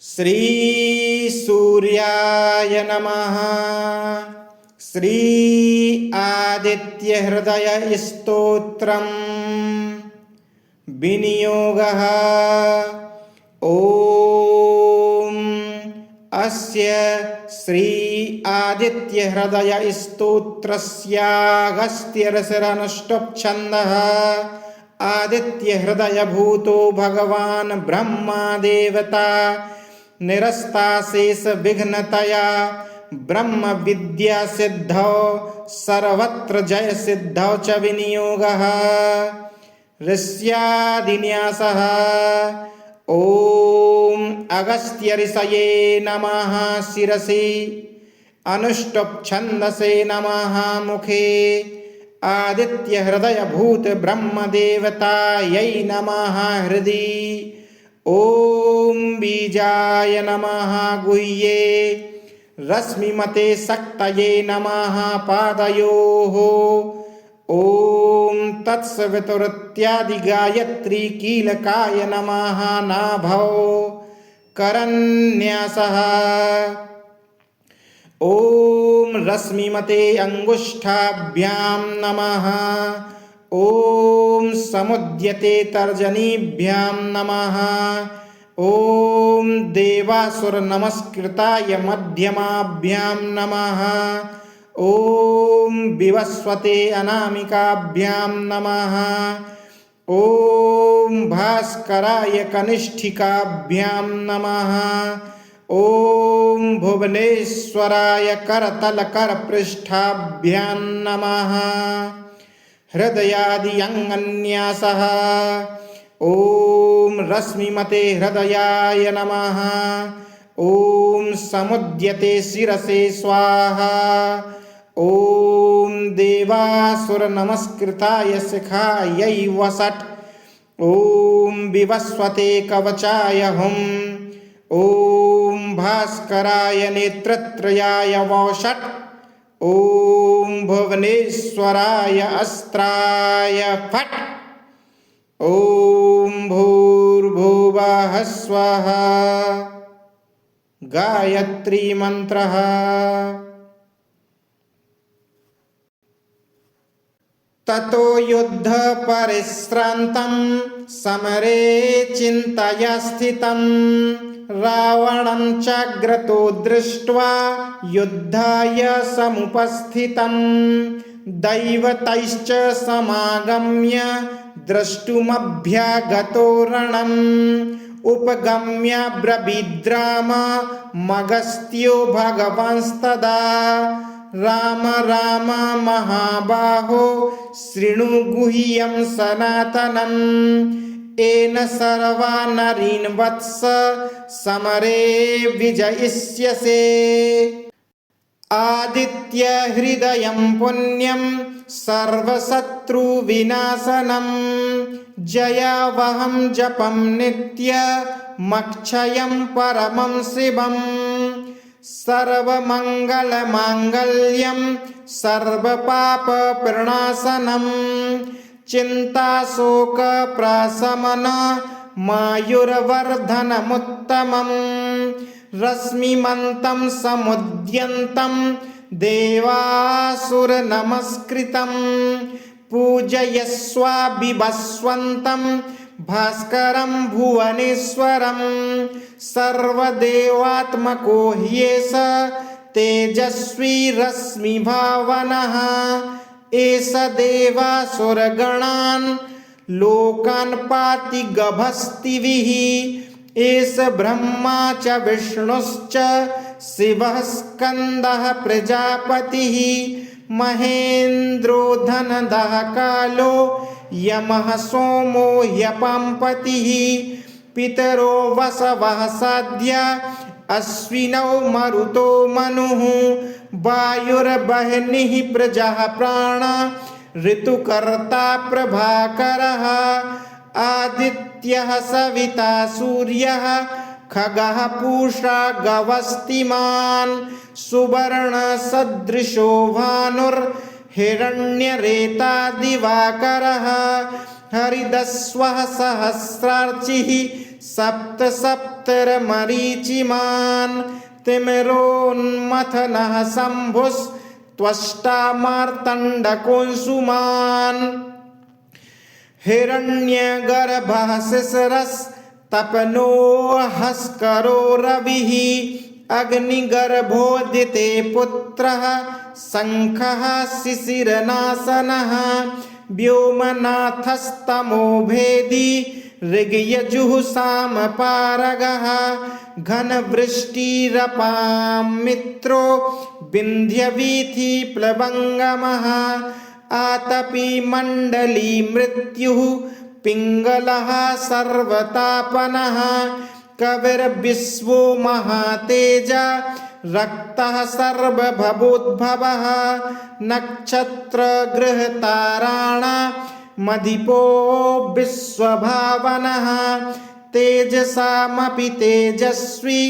श्री सूर्याय नमः। श्री आदित्य हृदय स्तोत्रम विनियोगः। ओम अस्य श्री आदित्य हृदय स्तोत्रस्यागस्त्यरसरनुष्टुप् छन्दः। आदित्य हृदय भूतो भगवान् ब्रह्मा देवता निरस्ताशेष विघ्नतया ब्रह्म विद्या सिद्धौ सर्वत्र जय सिद्धौ च विनियोगः। ऋष्यादिन्यासः। ओम अगस्त्य ऋषये नमः शिरसि। अनुष्टुप् छन्दसे नमः मुखे। आदित्य हृदय भूत ब्रह्म देवतायै नमः हृदि। ओम बीजाय नमः गुह्ये। रश्मिमते शक्तये नमः पादयोः। ओम तत्सवितुरित्यादि गायत्री कीलकाय नमः नाभौ। करन्यासः। ओम रश्मिमते अंगुष्ठाभ्यां नमः। ओम समुद्यते तर्जनीभ्यां नमः। ओम देवासुर नमस्कृताय मध्यमाभ्यां नमः। ओम विवस्वते अनामिकाभ्यां नमः। ओम भास्कराय कनिष्ठिकाभ्यां नमः। ओम भुवनेश्वराय करतलकरपृष्ठाभ्यां नमः। हृदयादि अंगन्यासः। ओम रश्मिमते हृदयाय नमः। ओम समुद्यते शिरसे स्वाहा। ओम देवासुर नमस्कृताय शिखायै वसट्। ओम विवस्वते कवचाय हुम्। ओम भास्कराय नेत्रत्रयाय वौषट्। ओम भुवनेश्वराय अस्त्राय फट्। ओम भूर्भुवः स्वः। गायत्री मंत्रः। ततो युद्ध परिश्रान्तं समरे चिन्तया स्थितं। रावणं चाग्रतो दृष्ट्वा युद्धाय समुपस्थितं। दैवतैश्च समागम्य द्रष्टुमभ्यागतो रणम्। उपगम्य ब्रवीद्राममगस्त्यो भगवांस्तदा। राम राम महाबाहो शृणु गुह्यं सनातनम्। येन सर्वा नरीन् वत्स समरे विजयिष्यसे। आदित्य हृदयं पुण्यं सर्वशत्रुविनाशनम्। जयावहं जपं नित्यमक्षयं परमं शिवम्। सर्वमङ्गलमाङ्गल्यं सर्वपापप्रणाशनम्। चिन्ताशोकप्रशमनमायुर्वर्धनमुत्तमम्। रश्मिमन्तं समुद्यन्तं देवासुरनमस्कृतं। पूजयस्व विवस्वन्तं भास्करं भुवनेश्वरं। सर्वदेवात्मको ह्येष तेजस्वी रश्मिभावनः। एष देवासुरगणान् लोकान् पाति गभस्तिभिः। एष ब्रह्मा च विष्णुश्च शिवः स्कन्दः प्रजापतिः। महेन्द्रो धनदः कालो यमः सोमो ह्यपाम्पतिः। पितरो वसवः साध्या अश्विनौ मरुतो मनुः। वायुर्वह्निः प्रजः प्राण ऋतुकर्ता प्रभाकरः। आदित्यः सविता सूर्यः खगः पूषा गवस्तिमान्। सुवर्णसदृशो भानुर्हिरण्यरेता दिवाकरः। हरिदस्वः सहस्रार्चिः सप्त सप्तर्मरीचिमान् तिमिरोन्मथनः शम्भुस्त्वष्टा मार्तण्डकोऽंशुमान् हिरण्यगर्भः शिशिरस्तपनो हस्करो रविः अग्निगर्भोदिते पुत्रः शङ्खः शिशिरनाशनः व्योमनाथस्तमो भेदी ऋग्यजुः सामपारगः घनवृष्टिरपां मित्रो विन्ध्यवीथिप्लवङ्गमः आतपी मण्डली मृत्युः पिङ्गलः सर्वतापनः कविर्विश्वो महातेजा रक्तः सर्वभवोद्भवः नक्षत्रगृहताराणा मदिपो विश्वभावनः तेजसामपि तेजस्वी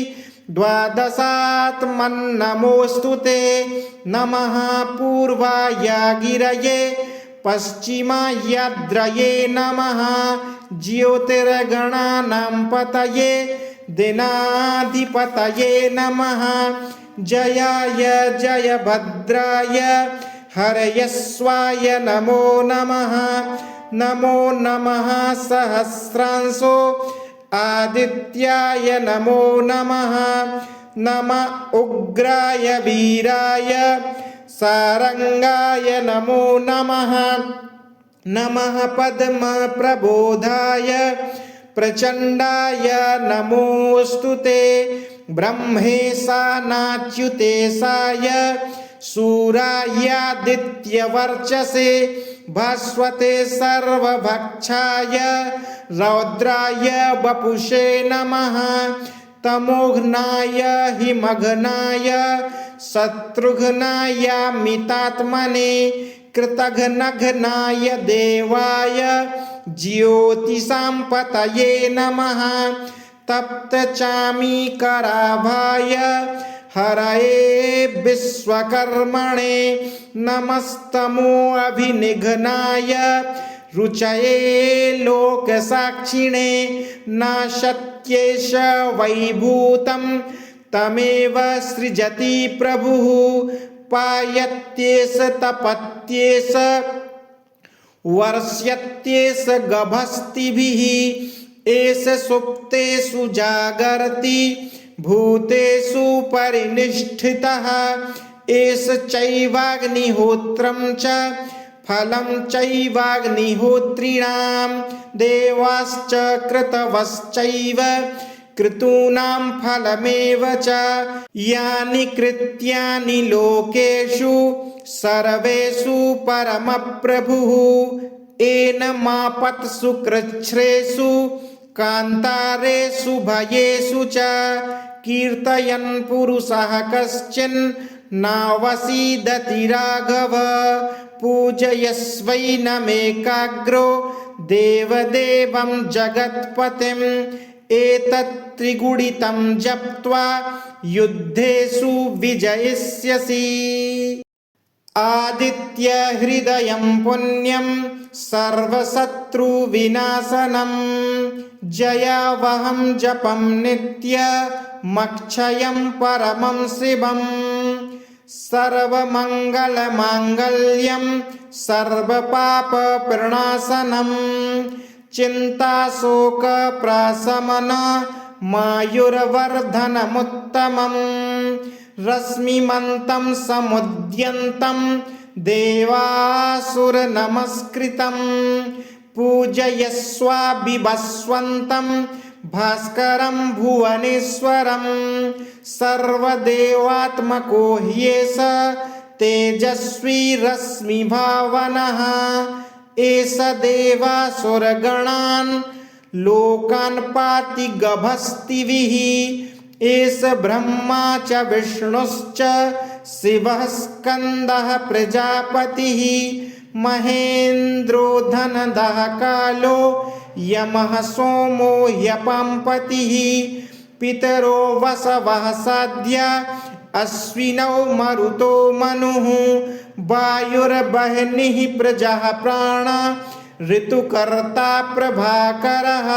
द्वादशात्मन्नमोऽस्तु ते नमः पूर्वाय गिरये पश्चिमायाद्रये नमः ज्योतिर्गणानां पतये दिनाधिपतये नमः जयाय जयभद्राय हरयस्वाय नमो नमः नमो नमः सहस्रांशो आदित्याय नमो नमः नमः उग्राय वीराय सारंगाय नमो नमः नमः पद्मप्रबोधाय प्रचण्डाय नमोऽस्तु ते ब्रह्मेशानाच्युतेशाय सूरायादित्यवर्चसे भास्वते सर्वभक्षाय रौद्राय वपुषे नमः तमोघ्नाय हिमघ्नाय शत्रुघ्नायामितात्मने कृतघ्नघ्नाय देवाय ज्योतिषां पतये नमः तप्तचामीकराभाय हरये विश्वकर्मणे नमस्तमो अभिनिघ्नाय रुचये लोकसाक्षिणे नाशत्येष वैभूतं तमेव सृजति प्रभुः पायत्येष तपत्येष वर्ष्यत्येष गभस्तिभिः एष सुप्तेषु जागर्ति भूतेषु परिनिष्ठितः एष चैवाग्निहोत्रं च फलं चैवाग्निहोत्रिणां देवाश्च कृतवश्चैव क्रतूनां फलमेव च यानि कृत्यानि लोकेषु सर्वेषु परमप्रभुः येन मापत्सु कृच्छ्रेषु कान्तारेषु भयेषु च कीर्तयन् पुरुषः कश्चिन् नावसीदति राघव पूजयस्वैनमेकाग्रो देवदेवं जगत्पतिम् एतत् त्रिगुणितं जप्त्वा युद्धेषु विजयिष्यसि आदित्यहृदयं पुण्यं सर्वशत्रुविनाशनं जयावहं जपं नित्यमक्षयं परमं शिवं सर्वमङ्गलमाङ्गल्यं सर्वपापप्रणाशनं चिन्ताशोकप्रशमनमायुर्वर्धनमुत्तमं रश्मिमन्तं समुद्यन्तं देवासुरनमस्कृतं पूजयस्वाभिवस्वन्तं भास्करं भुवनेश्वरं सर्वदेवात्मको ह्येष तेजस्वी रश्मिभावनः एष देवासुरगणान् लोकान् पाति गभस्तिभिः एष ब्रह्मा च विष्णुश्च शिवः स्कन्दः प्रजापतिः महेन्द्रो धनदः कालो यमः सोमो ह्यपाम्पतिः पितरो वसवः साध्या अश्विनौ मरुतो मनुः वायुर्वह्निः प्रजः प्राण ऋतुकर्ता प्रभाकरः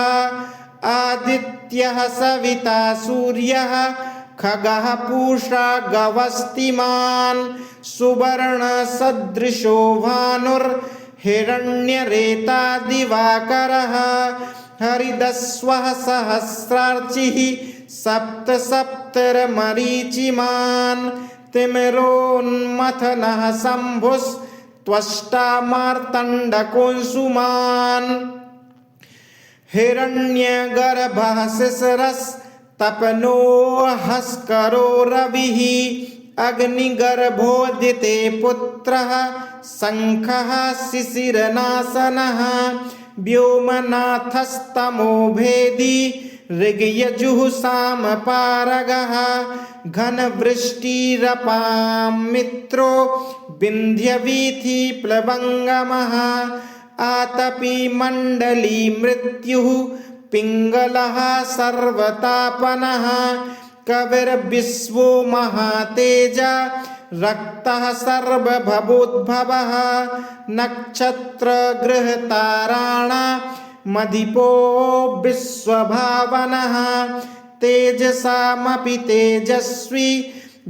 आदित्यः सविता सूर्यः खगः पूषा गवस्तिमान् सुवर्णसदृशो भानुर्हिरण्यरेता दिवाकरः हरिदस्वः सहस्रार्चिः सप्तसप्तर्मरीचिमान् तिमिरोन्मथनः शम्भुस्त्वष्टा मार्तण्डकोऽंशुमान् हिरण्यगर्भः शिशिरस्तपनो हस्करो रविः अग्निगर्भोदिते पुत्रः शङ्खः शिशिरनाशनः व्योमनाथस्तमो भेदी ऋग्यजुः सामपारगः घनवृष्टिरपां मित्रो विन्ध्यवीथिप्लवङ्गमः आतपी मण्डली मृत्युः पिङ्गलः सर्वतापनः कविर्विश्वो महातेजा रक्तः सर्वभवोद्भवः नक्षत्रगृहताराणामधिपो विश्वभावनः तेजसामपि तेजस्वी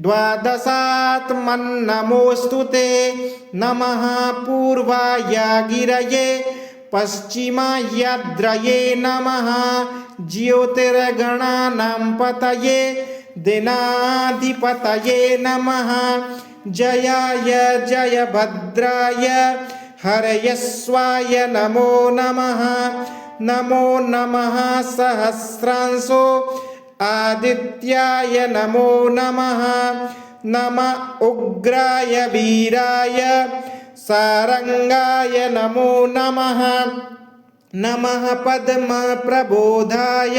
द्वादशात्मन्नमोऽस्तु ते नमः पूर्वाय गिरये पश्चिमायाद्रये नमः ज्योतिर्गणानां पतये दिनाधिपतये नमः जयाय जयभद्राय हरयस्वाय नमो नमः नमो नमः सहस्रांशो आदित्याय नमो नमः नमः उग्राय वीराय सारंगाय नमो नमः नमः पद्मप्रबोधाय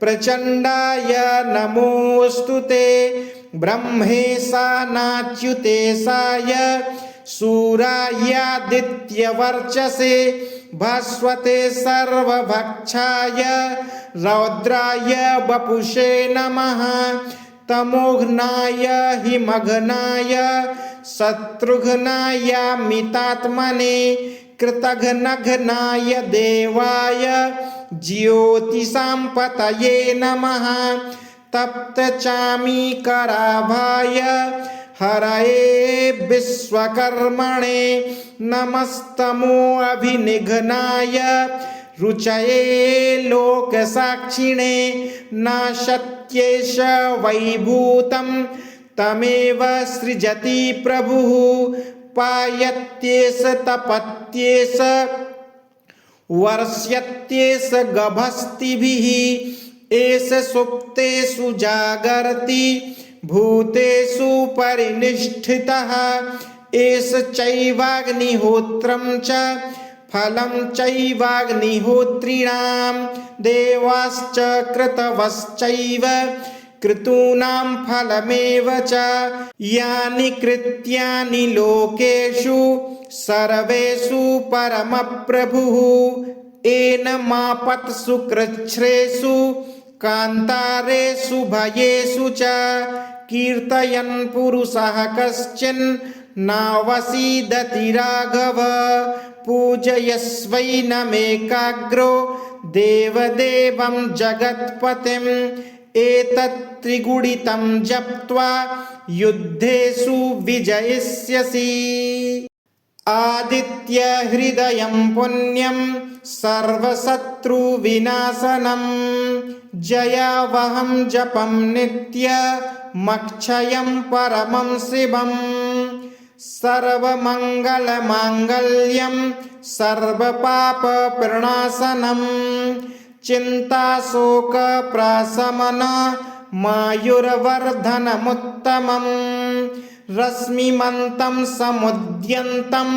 प्रचण्डाय नमोऽस्तु ते ब्रह्मेशानाच्युतेशाय सूरायादित्यवर्चसे भास्वते सर्वभक्षाय रौद्राय वपुषे नमः तमोघ्नाय हिमघ्नाय शत्रुघ्नाय मितात्मने कृतघ्नघ्नाय देवाय ज्योतिषां पतये नमः तप्तचामीकराभाय हरये विश्वकर्मणे नमस्तमो अभिनिघ्नाय रुचये लोकसाक्षिणे नाशत्येष वैभूतं तमेव सृजति प्रभुः पायत्येष तपत्येष वर्ष्यत्येष गभस्तिभिः एष सुप्तेषु जागर्ति भूतेषु परिनिष्ठितः एष चैवाग्निहोत्रं च फलं चैवाग्निहोत्रिणां देवाश्च कृतवश्चैव क्रतूनां फलमेव च यानि कृत्यानि लोकेषु सर्वेषु परमप्रभुः येन मापत्सु कृच्छ्रेषु कान्तारेषु भयेषु च कीर्तयन् पुरुषः कश्चिन् नावसीदति राघव पूजयस्वैनमेकाग्रो देवदेवं जगत्पतिम् एतत् त्रिगुणितं जप्त्वा युद्धेषु विजयिष्यसि आदित्य हृदयं पुण्यं सर्वशत्रुविनाशनं जयावहं जपं नित्यमक्षयं परमं शिवं सर्वमङ्गलमाङ्गल्यं सर्वपापप्रणाशनं चिन्ताशोकप्रशमनमायुर्वर्धनमुत्तमम् रश्मिमन्तं समुद्यन्तं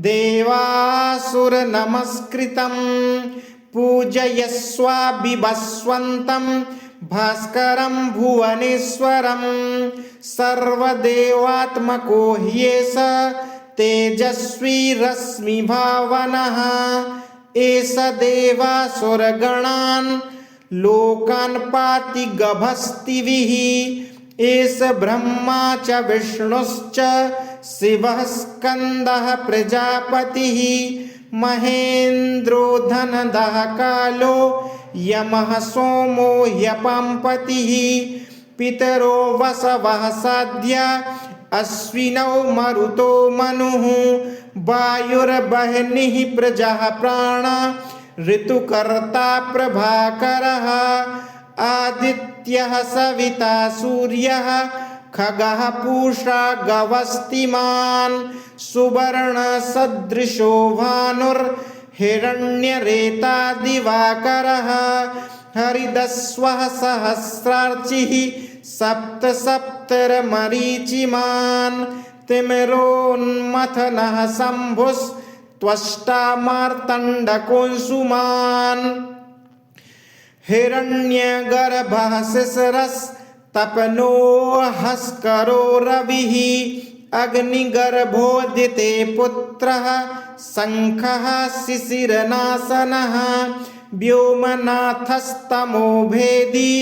देवासुरनमस्कृतं पूजयस्वाभिवस्वन्तं भास्करं भुवनेश्वरं सर्वदेवात्मको ह्येष तेजस्वी रश्मिभावनः एष देवासुरगणान् लोकान् पाति गभस्तिभिः एष ब्रह्मा च विष्णुश्च शिवः स्कन्दः प्रजापतिः महेन्द्रो धनदः कालो यमः सोमो ह्यपाम्पतिः पितरो वसवः साध्या अश्विनौ मरुतो मनुः वायुर्वह्निः प्रजाः प्राणा ऋतुकर्ता प्रभाकरः आदित्यः सविता सूर्यः खगः पूषा गवस्तिमान् सुवर्णसदृशो भानुर्हिरण्यरेता दिवाकरः हरिदस्वः सहस्रार्चिः सप्तसप्तर्मरीचिमान् तिमिरोन्मथनः शम्भुस्त्वष्टा मार्तण्डकोऽंशुमान् हिरण्यगर्भः शिशिरस्तपनो हस्करो रविः अग्निगर्भोदिते पुत्रः शङ्खः शिशिरनाशनः व्योमनाथस्तमो भेदी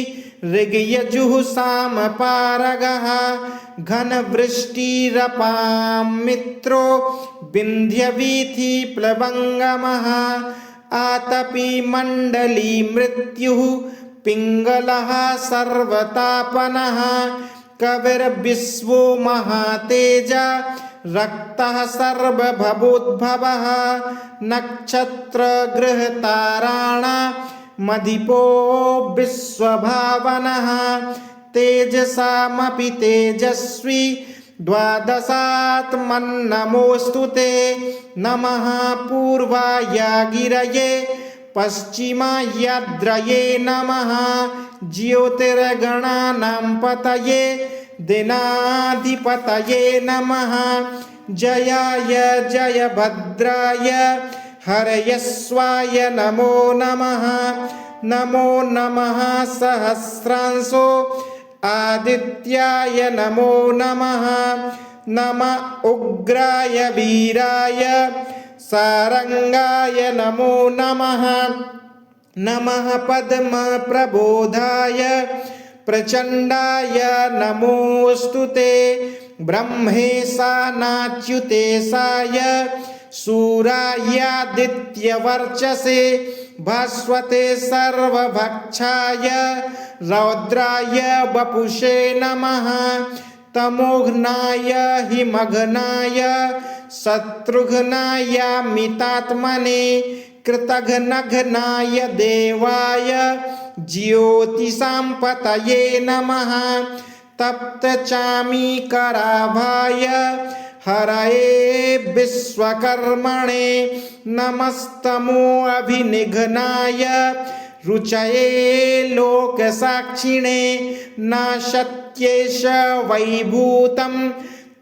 ऋग्यजुः सामपारगः घनवृष्टिरपां मित्रो विन्ध्यवीथिप्लवङ्गमः आतपी मण्डली मृत्युः पिङ्गलः सर्वतापनः कविर्विश्वो महातेजा रक्तः सर्वभवोद्भवः नक्षत्रगृहताराणा मधिपो विश्वभावनः तेजसामपि तेजस्वी द्वादशात्मन्नमोऽस्तु ते नमः पूर्वाय गिरये पश्चिमायाद्रये नमः ज्योतिर्गणानां पतये दिनाधिपतये नमः जयाय जयभद्राय हरयस्वाय नमो नमः नमो नमः सहस्रांशो आदित्याय नमो नमः नमः उग्राय वीराय सारंगाय नमो नमः नमः पद्मप्रबोधाय प्रचण्डाय नमोऽस्तु ते ब्रह्मेशानाच्युतेशाय सूरायादित्यवर्चसे भास्वते सर्वभक्षाय रौद्राय वपुषे नमः तमोघ्नाय हिमघ्नाय शत्रुघ्नाय मितात्मने कृतघ्नघ्नाय देवाय ज्योतिषां पतये नमः तप्तचामीकराभाय हरये विश्वकर्मणे नमस्तमो अभिनिघ्नाय रुचये लोकसाक्षिणे नाशत्येष वैभूतं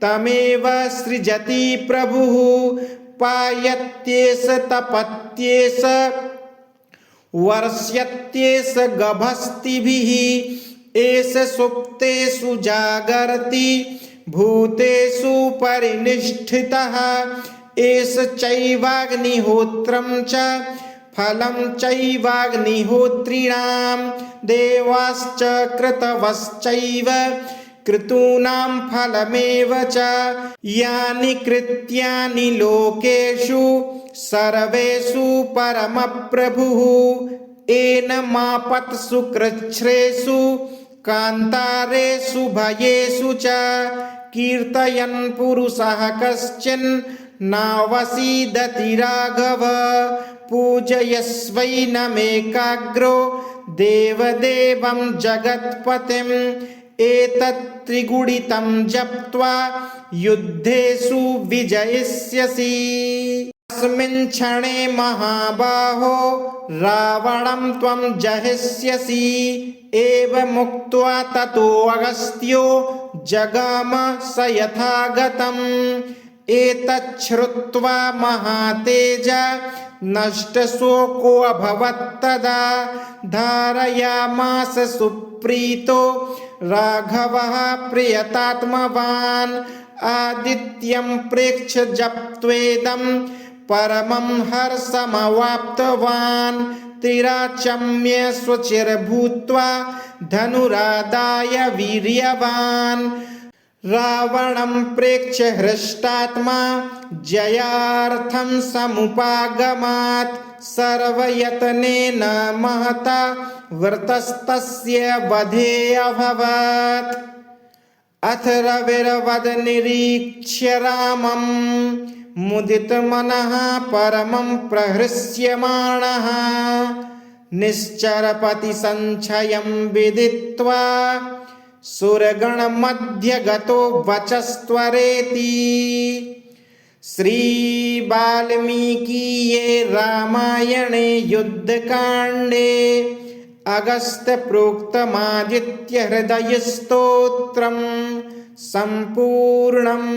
तमेव सृजति प्रभुः पायत्येष तपत्येष वर्ष्यत्येष गभस्तिभिः एष सुप्तेषु जागर्ति भूतेषु परिनिष्ठितः एष चैवाग्निहोत्रं च फलं चैवाग्निहोत्रिणां देवाश्च कृतवश्चैव क्रतूनां फलमेव च यानि कृत्यानि लोकेषु सर्वेषु परमप्रभुः येन मापत्सु कृच्छ्रेषु कान्तारेषु भयेषु च कीर्तयन् पुरुषः कश्चिन् नावसीदति राघव पूजयस्वैनमेकाग्रो देवदेवं जगत्पतिम् एतत्त्रिगुणितं जप्त्वा युद्धेषु विजयिष्यसि अस्मिन् क्षणे महाबाहो रावणं त्वं जहिष्यसि एवमुक्त्वा ततो अगस्त्यो जगाम स यथागतम् एतच्छ्रुत्वा महातेजा नष्टशोको अभवत्तदा धारयामास सुप्रीतो राघवः प्रियतात्मवान् आदित्यं प्रेक्ष्य जप्त्वेदं परमं हर्षमवाप्तवान् तिराचम्य स्वचिर्भूत्वा धनुरादाय वीर्यवान् रावणं प्रेक्ष्य हृष्टात्मा जयार्थं समुपागमात् सर्वयत्नेन महता वृतस्तस्य वधे अभवत्। अथ रविर्वदन्निरीक्ष्य रामं मुदितमनः परमं प्रहृष्यमाणः निश्चरपतिसञ्चयं विदित्वा सुरगणमध्यगतो वचस्त्वरेति। श्रीवाल्मीकीये रामायणे युद्धकाण्डे अगस्त्यप्रोक्तमादित्यहृदयस्तोत्रं सम्पूर्णम्।